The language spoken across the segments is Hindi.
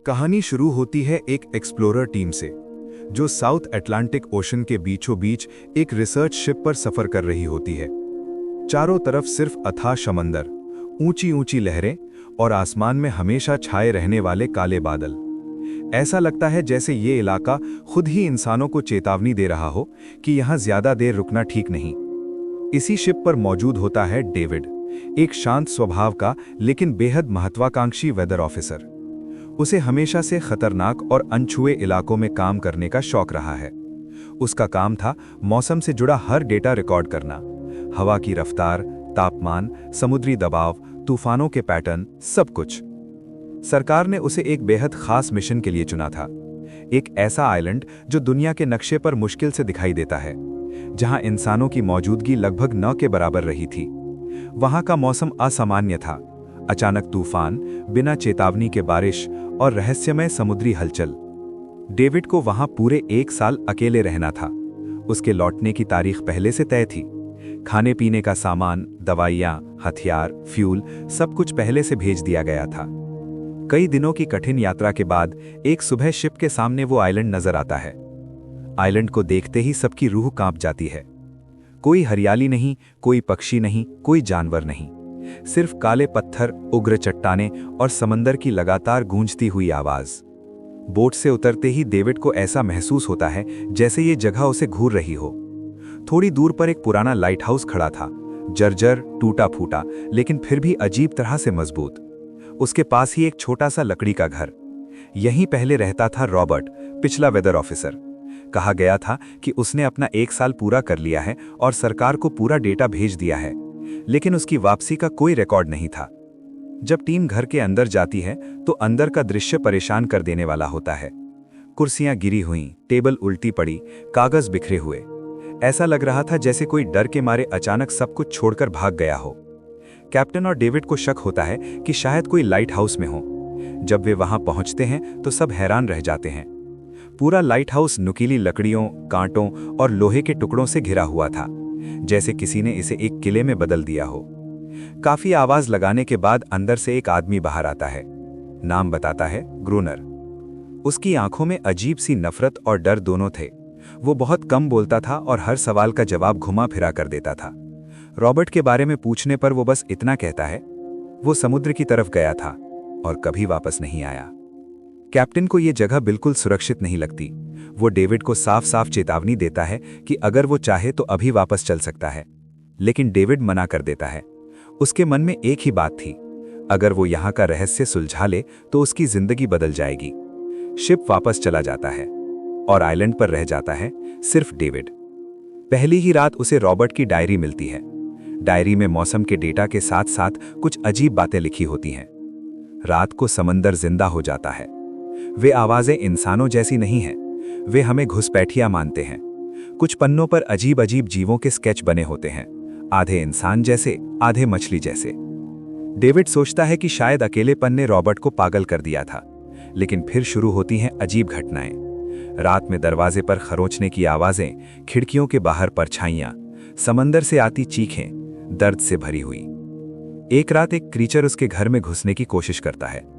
कहानी शुरू होती है एक एक्सप्लोरर टीम से जो साउथ अटलांटिक ओशन के बीचों बीच एक रिसर्च शिप पर सफर कर रही होती है। चारों तरफ सिर्फ अथाह समंदर, ऊंची ऊंची लहरें और आसमान में हमेशा छाए रहने वाले काले बादल। ऐसा लगता है जैसे ये इलाका खुद ही इंसानों को चेतावनी दे रहा हो कि यहां ज्यादा देर रुकना ठीक नहीं। इसी शिप पर मौजूद होता है डेविड, एक शांत स्वभाव का लेकिन बेहद महत्वाकांक्षी वेदर ऑफिसर। उसे हमेशा से खतरनाक और अनछुए इलाकों में काम करने का शौक रहा है। उसका काम था मौसम से जुड़ा हर डेटा रिकॉर्ड करना, हवा की रफ्तार, तापमान, समुद्री दबाव, तूफानों के पैटर्न, सब कुछ। सरकार ने उसे एक बेहद खास मिशन के लिए चुना था, एक ऐसा आइलैंड जो दुनिया के नक्शे पर मुश्किल से दिखाई देता है, जहां इंसानों की मौजूदगी लगभग न के बराबर रही थी। वहां का मौसम असामान्य था, अचानक तूफान, बिना चेतावनी के बारिश और रहस्यमय समुद्री हलचल। डेविड को वहां पूरे 1 साल अकेले रहना था। उसके लौटने की तारीख पहले से तय थी। खाने पीने का सामान, दवाइयां, हथियार, फ्यूल, सब कुछ पहले से भेज दिया गया था। कई दिनों की कठिन यात्रा के बाद एक सुबह शिप के सामने वो आइलैंड नजर आता है। आइलैंड को देखते ही सबकी रूह कांप जाती है। कोई हरियाली नहीं, कोई पक्षी नहीं, कोई जानवर नहीं, सिर्फ काले पत्थर, उग्र चट्टानें और समंदर की लगातार गूंजती हुई आवाज। बोट से उतरते ही डेविड को ऐसा महसूस होता है जैसे ये जगह उसे घूर रही हो। थोड़ी दूर पर एक पुराना लाइट हाउस खड़ा था, जर्जर, टूटा फूटा, लेकिन फिर भी अजीब तरह से मजबूत। उसके पास ही एक छोटा सा लकड़ी का घर। यहीं पहले रहता था रॉबर्ट, पिछला वेदर ऑफिसर। कहा गया था कि उसने अपना 1 साल पूरा कर लिया है और सरकार को पूरा डेटा भेज दिया है, लेकिन उसकी वापसी का कोई रिकॉर्ड नहीं था। जब टीम घर के अंदर जाती है तो अंदर का दृश्य परेशान कर देने वाला होता है। कुर्सियां गिरी हुई, टेबल उल्टी पड़ी, कागज बिखरे हुए। ऐसा लग रहा था जैसे कोई डर के मारे अचानक सब कुछ छोड़कर भाग गया हो। कैप्टन और डेविड को शक होता है कि शायद कोई लाइट हाउस में हो। जब वे वहां पहुंचते हैं तो सब हैरान रह जाते हैं। पूरा लाइट हाउस नुकीली लकड़ियों, कांटों और लोहे के टुकड़ों से घिरा हुआ था, जैसे किसी ने इसे एक किले में बदल दिया हो। काफी आवाज लगाने के बाद अंदर से एक आदमी बाहर आता है। नाम बताता है ग्रूनर। उसकी आंखों में अजीब सी नफरत और डर दोनों थे। वो बहुत कम बोलता था और हर सवाल का जवाब घुमा फिरा कर देता था। रॉबर्ट के बारे में पूछने पर वो बस इतना कहता है, वो समुद्र की तरफ गया था और कभी वापस नहीं आया। कैप्टन को ये जगह बिल्कुल सुरक्षित नहीं लगती। वो डेविड को साफ साफ चेतावनी देता है कि अगर वो चाहे तो अभी वापस चल सकता है, लेकिन डेविड मना कर देता है। उसके मन में एक ही बात थी, अगर वो यहाँ का रहस्य सुलझा ले तो उसकी जिंदगी बदल जाएगी। शिप वापस चला जाता है और आइलैंड पर रह जाता है सिर्फ डेविड। पहली ही रात उसे रॉबर्ट की डायरी मिलती है। डायरी में मौसम के डेटा के साथ साथ कुछ अजीब बातें लिखी होती हैं। रात को समंदर जिंदा हो जाता है। वे आवाजें इंसानों जैसी नहीं हैं, वे हमें घुसपैठिया मानते हैं। कुछ पन्नों पर अजीब अजीब जीवों के स्केच बने होते हैं, आधे इंसान जैसे, आधे मछली जैसे। डेविड सोचता है कि शायद अकेलेपन ने रॉबर्ट को पागल कर दिया था, लेकिन फिर शुरू होती हैं अजीब घटनाएं। रात में दरवाजे पर खरोंचने की आवाजें, खिड़कियों के बाहर परछाइयां, समंदर से आती चीखें, दर्द से भरी हुई। एक रात एक क्रीचर उसके घर में घुसने की कोशिश करता है।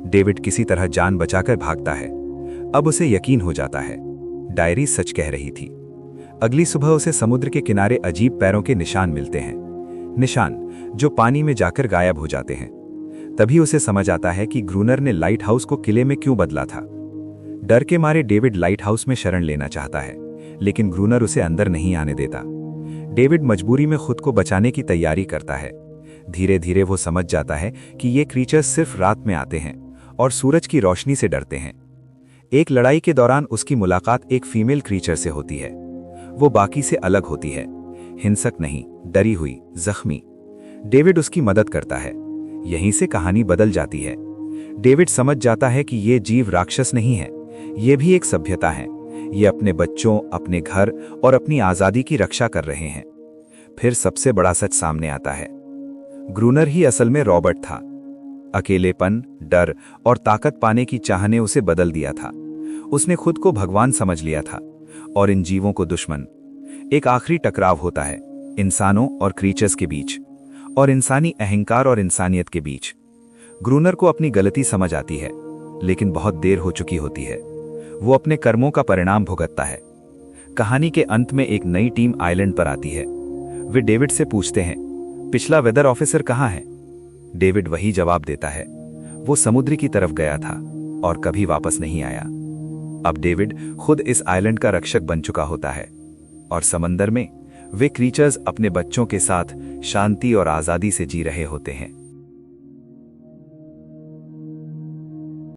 डेविड किसी तरह जान बचाकर भागता है। अब उसे यकीन हो जाता है, डायरी सच कह रही थी। अगली सुबह उसे समुद्र के किनारे अजीब पैरों के निशान मिलते हैं, निशान जो पानी में जाकर गायब हो जाते हैं। तभी उसे समझ आता है कि ग्रूनर ने लाइट हाउस को किले में क्यों बदला था। डर के मारे डेविड लाइट हाउस में शरण लेना चाहता है, लेकिन ग्रूनर उसे अंदर नहीं आने देता। डेविड मजबूरी में खुद को बचाने की तैयारी करता है। धीरे धीरे वो समझ जाता है कि ये क्रीचर्स सिर्फ रात में आते हैं और सूरज की रोशनी से डरते हैं। एक लड़ाई के दौरान उसकी मुलाकात एक फीमेल क्रीचर से होती है। वो बाकी से अलग होती है, हिंसक नहीं, डरी हुई, जख्मी। डेविड उसकी मदद करता है। यहीं से कहानी बदल जाती है। डेविड समझ जाता है कि ये जीव राक्षस नहीं है, ये भी एक सभ्यता है। ये अपने बच्चों, अपने घर और अपनी आजादी की रक्षा कर रहे हैं। फिर सबसे बड़ा सच सामने आता है, ग्रूनर ही असल में रॉबर्ट था। अकेलेपन, डर और ताकत पाने की चाह ने उसे बदल दिया था। उसने खुद को भगवान समझ लिया था और इन जीवों को दुश्मन। एक आखिरी टकराव होता है इंसानों और क्रीचर्स के बीच, और इंसानी अहंकार और इंसानियत के बीच। ग्रूनर को अपनी गलती समझ आती है। लेकिन बहुत देर हो चुकी होती है। वो अपने कर्मों का परिणाम भुगतता है। कहानी के अंत में एक नई टीम आइलैंड पर आती है। वे डेविड से पूछते हैं, पिछला वेदर ऑफिसर कहाँ है? डेविड वही जवाब देता है, वो समुद्र की तरफ गया था और कभी वापस नहीं आया। अब डेविड खुद इस आइलैंड का रक्षक बन चुका होता है और समंदर में वे क्रीचर्स अपने बच्चों के साथ शांति और आजादी से जी रहे होते हैं।